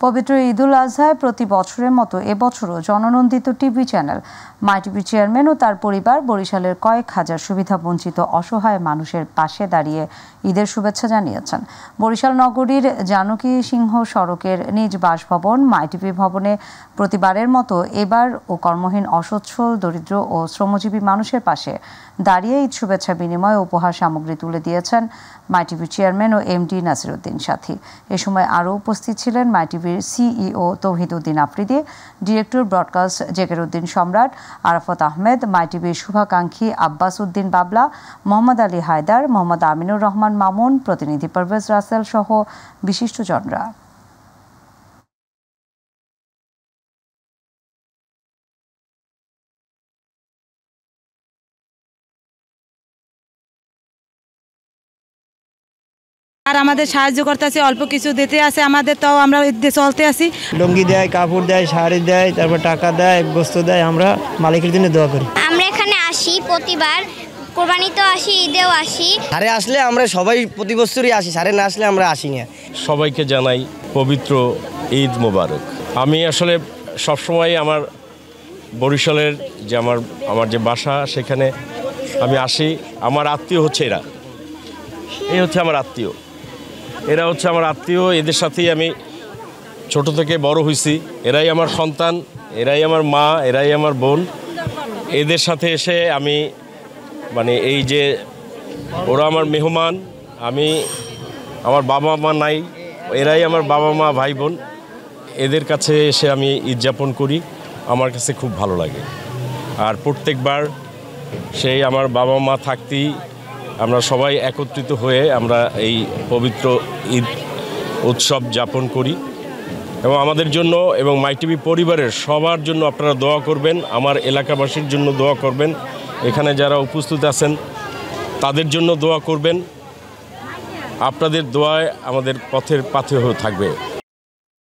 পবিত্র ঈদুল আজহায় প্রতি বছরের মতো এবছরও জননন্দিত টিভি চ্যানেল মাই টিভির চেয়ারম্যান ও তার পরিবার বরিশালের কয়েক হাজার সুবিধাবঞ্চিত অসহায় মানুষের পাশে দাঁড়িয়ে ঈদের শুভেচ্ছা জানিয়েছেন। বরিশাল নগরীর জানকী সিংহ সড়কের নিজ বাসভবন মাই টিভি ভবনে প্রতিবারের মতো এবার ও কর্মহীন অসচ্ছল দরিদ্র ও শ্রমজীবী মানুষের পাশে দাঁড়িয়ে ঈদ শুভেচ্ছা বিনিময়ে উপহার সামগ্রী তুলে দিয়েছেন মাই টিভির চেয়ারম্যান ও এমডি নাসিরউদ্দিন সাথী। এ সময় আরও উপস্থিত ছিলেন মাই টিভির সিইও তৌহিদ উদ্দিন আফ্রিদি, ডিরেক্টর ব্রডকাস্ট জেকের উদ্দিন সম্রাট, আরাফাত আহমেদ, মাই টিভির শুভাকাঙ্ক্ষী আব্বাস উদ্দিন বাবলা, মোহাম্মদ আলী হায়দার, মোহাম্মদ আমিনুর রহমান মামুন, প্রতিনিধি পারভেজ রাসেল সহ বিশিষ্টজনরা। আর আমাদের সাহায্য করতেছে, অল্প কিছু দিতে আছে আমাদের, তাও আমরা চলতে আসি। লুঙ্গি দেয়, কাপড় দেয়, শাড়ি দেয়, তারপর টাকা দেয়, বস্তু দেয়। আমরা মালিকের জন্য দোয়া করি। আমরা এখানে আসি প্রতিবার, কোরবানিতেও আসি, ঈদেও আসি। সারে আসলে আমরা সবাই প্রতি বছরই আসি, সারে না আসলে আমরা আসি না। সবাইকে জানাই পবিত্র ঈদ মোবারক। আমি আসলে সবসময় আমার বরিশালের যে আমার যে বাসা, সেখানে আমি আসি। আমার আত্মীয় হচ্ছে এরা, এই হচ্ছে আমার আত্মীয়, এরা হচ্ছে আমার আত্মীয়। এদের সাথেই আমি ছোট থেকে বড় হয়েছি। এরাই আমার সন্তান, এরাই আমার মা, এরাই আমার বোন। এদের সাথে এসে আমি এই যে ওরা আমার মেহমান, আমার বাবা মা নাই, এরাই আমার বাবা মা ভাই বোন। এদের কাছে এসে আমি ঈদ যাপন করি, আমার কাছে খুব ভালো লাগে। আর প্রত্যেকবার সেই আমার বাবা মা থাকতেই আমরা সবাই একত্রিত হয়ে আমরা এই পবিত্র ঈদ উৎসব যাপন করি। এবং আমাদের জন্য এবং মাই টিভি পরিবারের সবার জন্য আপনারা দোয়া করবেন, আমার এলাকাবাসীর জন্য দোয়া করবেন, এখানে যারা উপস্থিত আছেন তাদের জন্য দোয়া করবেন। আপনাদের দোয়ায় আমাদের পথের পাথেয় হয়ে থাকবে।